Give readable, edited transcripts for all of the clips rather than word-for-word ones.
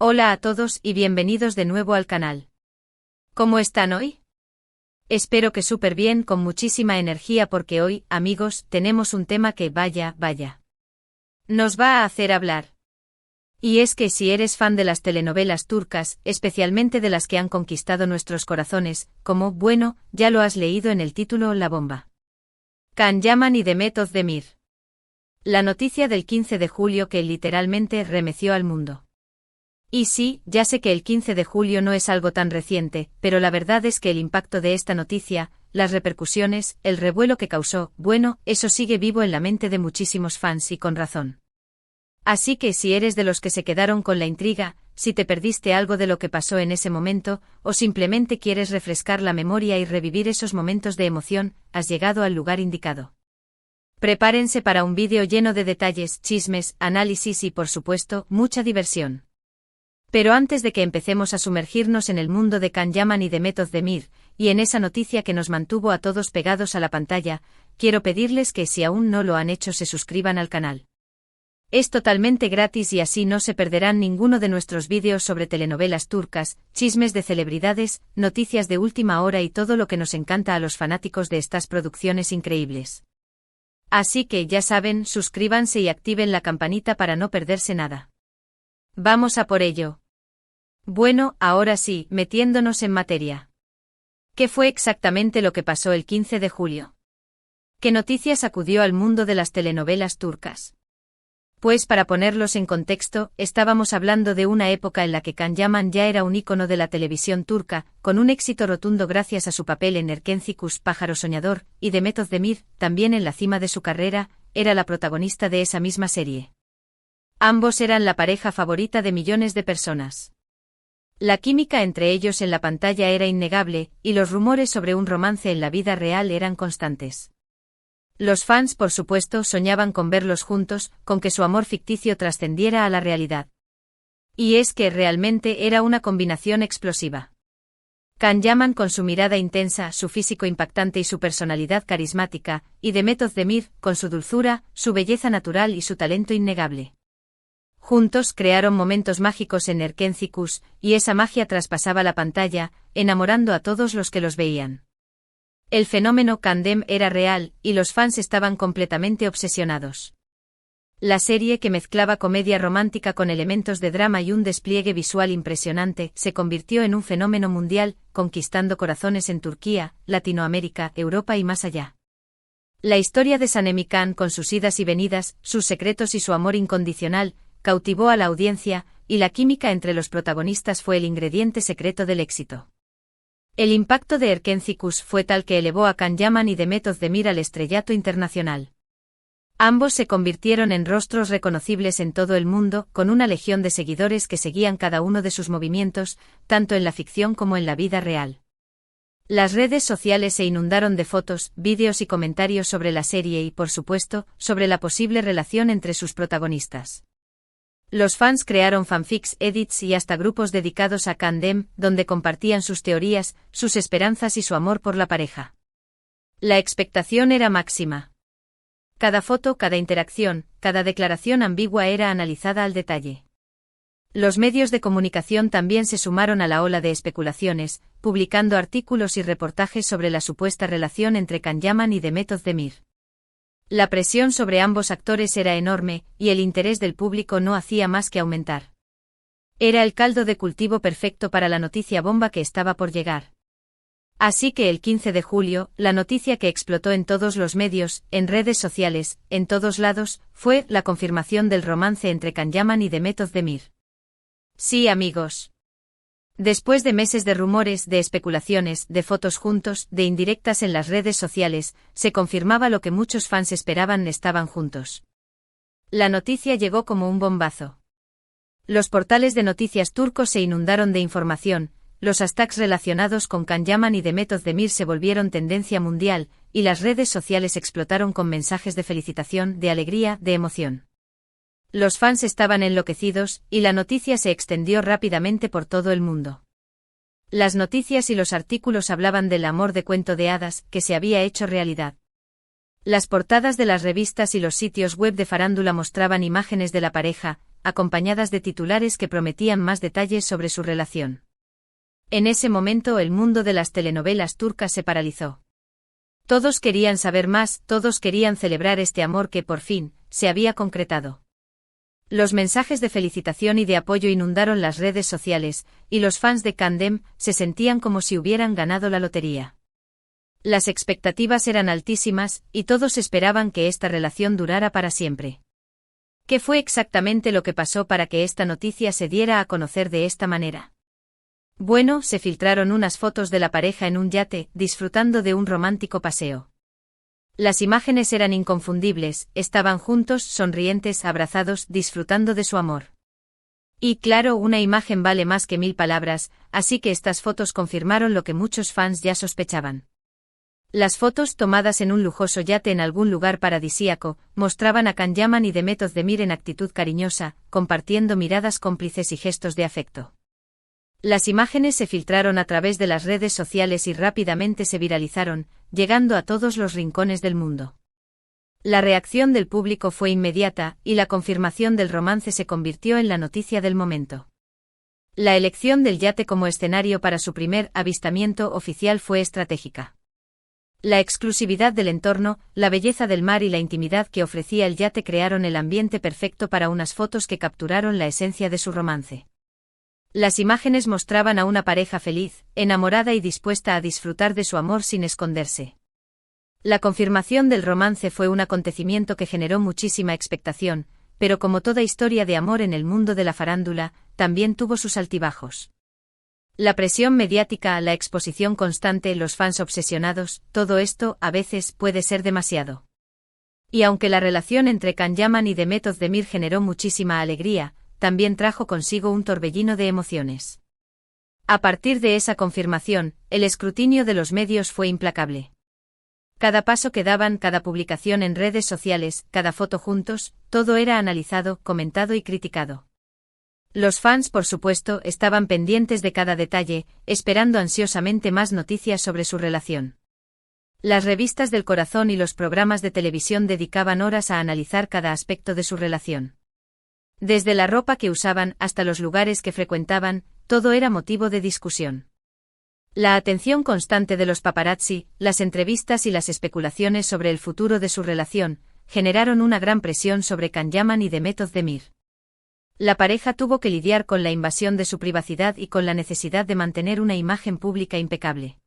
Hola a todos y bienvenidos de nuevo al canal. ¿Cómo están hoy? Espero que súper bien, con muchísima energía, porque hoy, amigos, tenemos un tema que vaya, nos va a hacer hablar. Y es que si eres fan de las telenovelas turcas, especialmente de las que han conquistado nuestros corazones, bueno, ya lo has leído en el título, La Bomba. Can Yaman y Demet Özdemir. La noticia del 15 de julio que literalmente remeció al mundo. Y sí, ya sé que el 15 de julio no es algo tan reciente, pero la verdad es que el impacto de esta noticia, las repercusiones, el revuelo que causó, eso sigue vivo en la mente de muchísimos fans y con razón. Así que si eres de los que se quedaron con la intriga, si te perdiste algo de lo que pasó en ese momento, o simplemente quieres refrescar la memoria y revivir esos momentos de emoción, has llegado al lugar indicado. Prepárense para un vídeo lleno de detalles, chismes, análisis y, por supuesto, mucha diversión. Pero antes de que empecemos a sumergirnos en el mundo de Can Yaman y Demet Özdemir, y en esa noticia que nos mantuvo a todos pegados a la pantalla, quiero pedirles que si aún no lo han hecho se suscriban al canal. Es totalmente gratis y así no se perderán ninguno de nuestros vídeos sobre telenovelas turcas, chismes de celebridades, noticias de última hora y todo lo que nos encanta a los fanáticos de estas producciones increíbles. Así que ya saben, suscríbanse y activen la campanita para no perderse nada. Vamos a por ello. Bueno, ahora sí, metiéndonos en materia. ¿Qué fue exactamente lo que pasó el 15 de julio? ¿Qué noticia sacudió al mundo de las telenovelas turcas? Pues para ponerlos en contexto, estábamos hablando de una época en la que Can Yaman ya era un ícono de la televisión turca, con un éxito rotundo gracias a su papel en Erkenci Kuş, Pájaro Soñador, y Demet Özdemir, también en la cima de su carrera, era la protagonista de esa misma serie. Ambos eran la pareja favorita de millones de personas. La química entre ellos en la pantalla era innegable, y los rumores sobre un romance en la vida real eran constantes. Los fans, por supuesto, soñaban con verlos juntos, con que su amor ficticio trascendiera a la realidad. Y es que realmente era una combinación explosiva. Can Yaman con su mirada intensa, su físico impactante y su personalidad carismática, y Demet Özdemir, con su dulzura, su belleza natural y su talento innegable. Juntos crearon momentos mágicos en Erkenci Kuş, y esa magia traspasaba la pantalla, enamorando a todos los que los veían. El fenómeno Candem era real, y los fans estaban completamente obsesionados. La serie, que mezclaba comedia romántica con elementos de drama y un despliegue visual impresionante, se convirtió en un fenómeno mundial, conquistando corazones en Turquía, Latinoamérica, Europa y más allá. La historia de Sanem Can, con sus idas y venidas, sus secretos y su amor incondicional, cautivó a la audiencia, y la química entre los protagonistas fue el ingrediente secreto del éxito. El impacto de Erkenci Kuş fue tal que elevó a Can Yaman y Demet Özdemir al estrellato internacional. Ambos se convirtieron en rostros reconocibles en todo el mundo, con una legión de seguidores que seguían cada uno de sus movimientos, tanto en la ficción como en la vida real. Las redes sociales se inundaron de fotos, vídeos y comentarios sobre la serie y, por supuesto, sobre la posible relación entre sus protagonistas. Los fans crearon fanfics, edits y hasta grupos dedicados a Candem, donde compartían sus teorías, sus esperanzas y su amor por la pareja. La expectación era máxima. Cada foto, cada interacción, cada declaración ambigua era analizada al detalle. Los medios de comunicación también se sumaron a la ola de especulaciones, publicando artículos y reportajes sobre la supuesta relación entre Can Yaman y Demet Özdemir. La presión sobre ambos actores era enorme, y el interés del público no hacía más que aumentar. Era el caldo de cultivo perfecto para la noticia bomba que estaba por llegar. Así que el 15 de julio, la noticia que explotó en todos los medios, en redes sociales, en todos lados, fue la confirmación del romance entre Can Yaman y Demet Özdemir. Sí, amigos. Después de meses de rumores, de especulaciones, de fotos juntos, de indirectas en las redes sociales, se confirmaba lo que muchos fans esperaban: estaban juntos. La noticia llegó como un bombazo. Los portales de noticias turcos se inundaron de información, los hashtags relacionados con Can Yaman y Demet Özdemir se volvieron tendencia mundial, y las redes sociales explotaron con mensajes de felicitación, de alegría, de emoción. Los fans estaban enloquecidos, y la noticia se extendió rápidamente por todo el mundo. Las noticias y los artículos hablaban del amor de cuento de hadas, que se había hecho realidad. Las portadas de las revistas y los sitios web de farándula mostraban imágenes de la pareja, acompañadas de titulares que prometían más detalles sobre su relación. En ese momento el mundo de las telenovelas turcas se paralizó. Todos querían saber más, todos querían celebrar este amor que por fin se había concretado. Los mensajes de felicitación y de apoyo inundaron las redes sociales, y los fans de Kandem se sentían como si hubieran ganado la lotería. Las expectativas eran altísimas, y todos esperaban que esta relación durara para siempre. ¿Qué fue exactamente lo que pasó para que esta noticia se diera a conocer de esta manera? Bueno, se filtraron unas fotos de la pareja en un yate, disfrutando de un romántico paseo. Las imágenes eran inconfundibles, estaban juntos, sonrientes, abrazados, disfrutando de su amor. Y claro, una imagen vale más que 1000 palabras, así que estas fotos confirmaron lo que muchos fans ya sospechaban. Las fotos, tomadas en un lujoso yate en algún lugar paradisíaco, mostraban a Can Yaman y Demet Özdemir en actitud cariñosa, compartiendo miradas cómplices y gestos de afecto. Las imágenes se filtraron a través de las redes sociales y rápidamente se viralizaron, llegando a todos los rincones del mundo. La reacción del público fue inmediata, y la confirmación del romance se convirtió en la noticia del momento. La elección del yate como escenario para su primer avistamiento oficial fue estratégica. La exclusividad del entorno, la belleza del mar y la intimidad que ofrecía el yate crearon el ambiente perfecto para unas fotos que capturaron la esencia de su romance. Las imágenes mostraban a una pareja feliz, enamorada y dispuesta a disfrutar de su amor sin esconderse. La confirmación del romance fue un acontecimiento que generó muchísima expectación, pero como toda historia de amor en el mundo de la farándula, también tuvo sus altibajos. La presión mediática, la exposición constante, los fans obsesionados, todo esto, a veces, puede ser demasiado. Y aunque la relación entre Can Yaman y Demet Özdemir generó muchísima alegría, también trajo consigo un torbellino de emociones. A partir de esa confirmación, el escrutinio de los medios fue implacable. Cada paso que daban, cada publicación en redes sociales, cada foto juntos, todo era analizado, comentado y criticado. Los fans, por supuesto, estaban pendientes de cada detalle, esperando ansiosamente más noticias sobre su relación. Las revistas del corazón y los programas de televisión dedicaban horas a analizar cada aspecto de su relación. Desde la ropa que usaban hasta los lugares que frecuentaban, todo era motivo de discusión. La atención constante de los paparazzi, las entrevistas y las especulaciones sobre el futuro de su relación, generaron una gran presión sobre Can Yaman y Demet Özdemir. La pareja tuvo que lidiar con la invasión de su privacidad y con la necesidad de mantener una imagen pública impecable.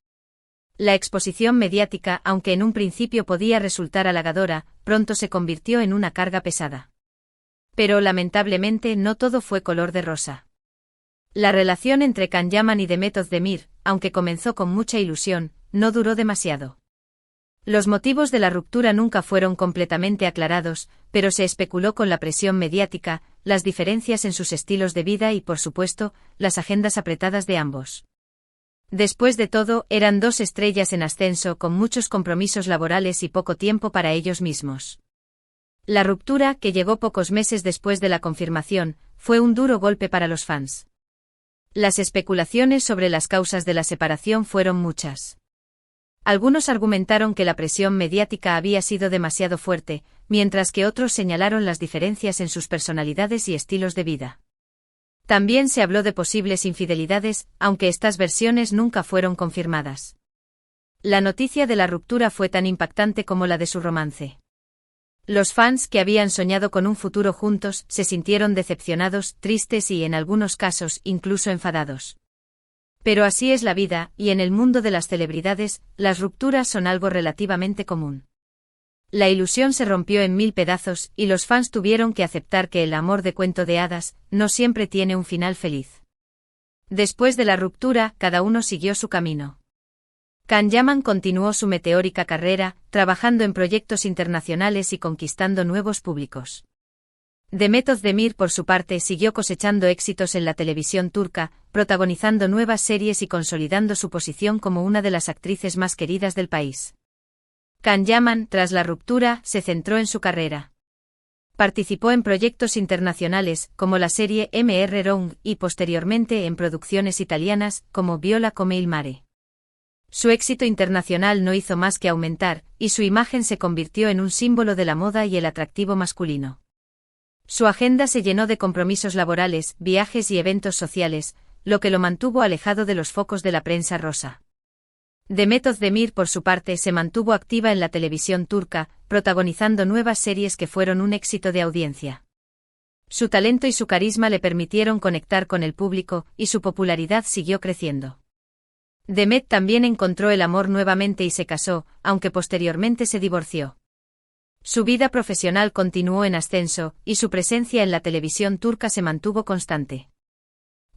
La exposición mediática, aunque en un principio podía resultar halagadora, pronto se convirtió en una carga pesada. Pero lamentablemente no todo fue color de rosa. La relación entre Can Yaman y Demet Özdemir, aunque comenzó con mucha ilusión, no duró demasiado. Los motivos de la ruptura nunca fueron completamente aclarados, pero se especuló con la presión mediática, las diferencias en sus estilos de vida y, por supuesto, las agendas apretadas de ambos. Después de todo, eran dos estrellas en ascenso con muchos compromisos laborales y poco tiempo para ellos mismos. La ruptura, que llegó pocos meses después de la confirmación, fue un duro golpe para los fans. Las especulaciones sobre las causas de la separación fueron muchas. Algunos argumentaron que la presión mediática había sido demasiado fuerte, mientras que otros señalaron las diferencias en sus personalidades y estilos de vida. También se habló de posibles infidelidades, aunque estas versiones nunca fueron confirmadas. La noticia de la ruptura fue tan impactante como la de su romance. Los fans que habían soñado con un futuro juntos se sintieron decepcionados, tristes y, en algunos casos, incluso enfadados. Pero así es la vida, y en el mundo de las celebridades, las rupturas son algo relativamente común. La ilusión se rompió en 1000 pedazos, y los fans tuvieron que aceptar que el amor de cuento de hadas no siempre tiene un final feliz. Después de la ruptura, cada uno siguió su camino. Can Yaman continuó su meteórica carrera, trabajando en proyectos internacionales y conquistando nuevos públicos. Demet Özdemir, por su parte, siguió cosechando éxitos en la televisión turca, protagonizando nuevas series y consolidando su posición como una de las actrices más queridas del país. Can Yaman, tras la ruptura, se centró en su carrera. Participó en proyectos internacionales, como la serie Mr. Round, y posteriormente en producciones italianas, como Viola come il mare. Su éxito internacional no hizo más que aumentar, y su imagen se convirtió en un símbolo de la moda y el atractivo masculino. Su agenda se llenó de compromisos laborales, viajes y eventos sociales, lo que lo mantuvo alejado de los focos de la prensa rosa. Demet Özdemir, por su parte, se mantuvo activa en la televisión turca, protagonizando nuevas series que fueron un éxito de audiencia. Su talento y su carisma le permitieron conectar con el público, y su popularidad siguió creciendo. Demet también encontró el amor nuevamente y se casó, aunque posteriormente se divorció. Su vida profesional continuó en ascenso, y su presencia en la televisión turca se mantuvo constante.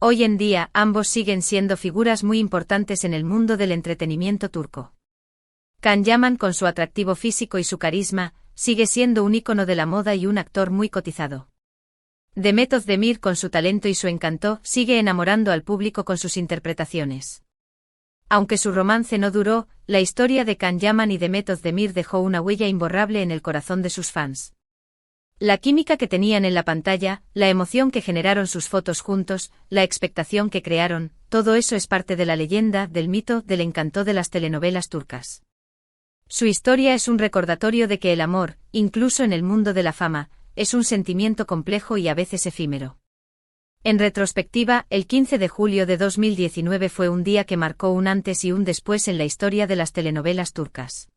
Hoy en día, ambos siguen siendo figuras muy importantes en el mundo del entretenimiento turco. Can Yaman, con su atractivo físico y su carisma, sigue siendo un ícono de la moda y un actor muy cotizado. Demet Özdemir, con su talento y su encanto, sigue enamorando al público con sus interpretaciones. Aunque su romance no duró, la historia de Can Yaman y Demet Özdemir dejó una huella imborrable en el corazón de sus fans. La química que tenían en la pantalla, la emoción que generaron sus fotos juntos, la expectación que crearon, todo eso es parte de la leyenda, del mito, del encanto de las telenovelas turcas. Su historia es un recordatorio de que el amor, incluso en el mundo de la fama, es un sentimiento complejo y a veces efímero. En retrospectiva, el 15 de julio de 2019 fue un día que marcó un antes y un después en la historia de las telenovelas turcas.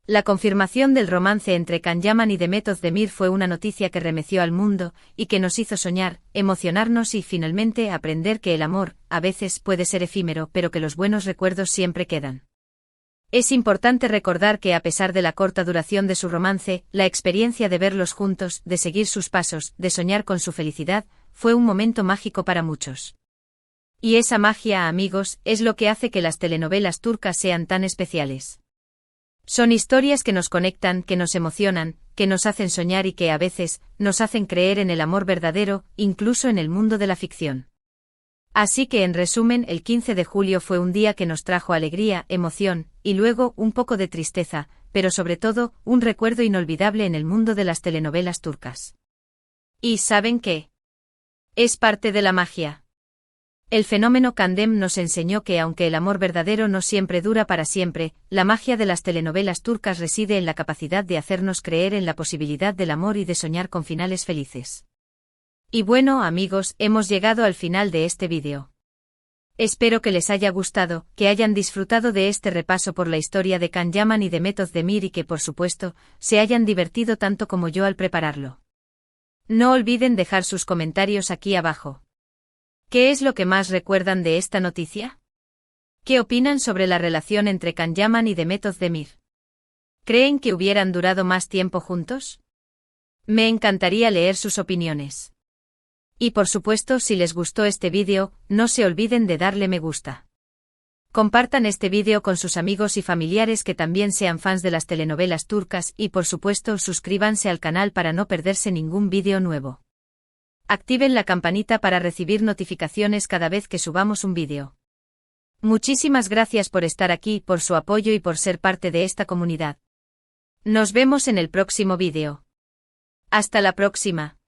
La confirmación del romance entre Can Yaman y Demet Özdemir fue una noticia que remeció al mundo, y que nos hizo soñar, emocionarnos y finalmente aprender que el amor, a veces puede ser efímero, pero que los buenos recuerdos siempre quedan. Es importante recordar que a pesar de la corta duración de su romance, la experiencia de verlos juntos, de seguir sus pasos, de soñar con su felicidad, fue un momento mágico para muchos. Y esa magia, amigos, es lo que hace que las telenovelas turcas sean tan especiales. Son historias que nos conectan, que nos emocionan, que nos hacen soñar y que a veces nos hacen creer en el amor verdadero, incluso en el mundo de la ficción. Así que, en resumen, el 15 de julio fue un día que nos trajo alegría, emoción, y luego un poco de tristeza, pero sobre todo, un recuerdo inolvidable en el mundo de las telenovelas turcas. ¿Y saben qué? Es parte de la magia. El fenómeno Candem nos enseñó que aunque el amor verdadero no siempre dura para siempre, la magia de las telenovelas turcas reside en la capacidad de hacernos creer en la posibilidad del amor y de soñar con finales felices. Y bueno, amigos, hemos llegado al final de este vídeo. Espero que les haya gustado, que hayan disfrutado de este repaso por la historia de Can Yaman y Demet Özdemir y que por supuesto, se hayan divertido tanto como yo al prepararlo. No olviden dejar sus comentarios aquí abajo. ¿Qué es lo que más recuerdan de esta noticia? ¿Qué opinan sobre la relación entre Can Yaman y Demet Özdemir? ¿Creen que hubieran durado más tiempo juntos? Me encantaría leer sus opiniones. Y por supuesto, si les gustó este vídeo, no se olviden de darle me gusta. Compartan este vídeo con sus amigos y familiares que también sean fans de las telenovelas turcas y por supuesto suscríbanse al canal para no perderse ningún vídeo nuevo. Activen la campanita para recibir notificaciones cada vez que subamos un vídeo. Muchísimas gracias por estar aquí, por su apoyo y por ser parte de esta comunidad. Nos vemos en el próximo vídeo. Hasta la próxima.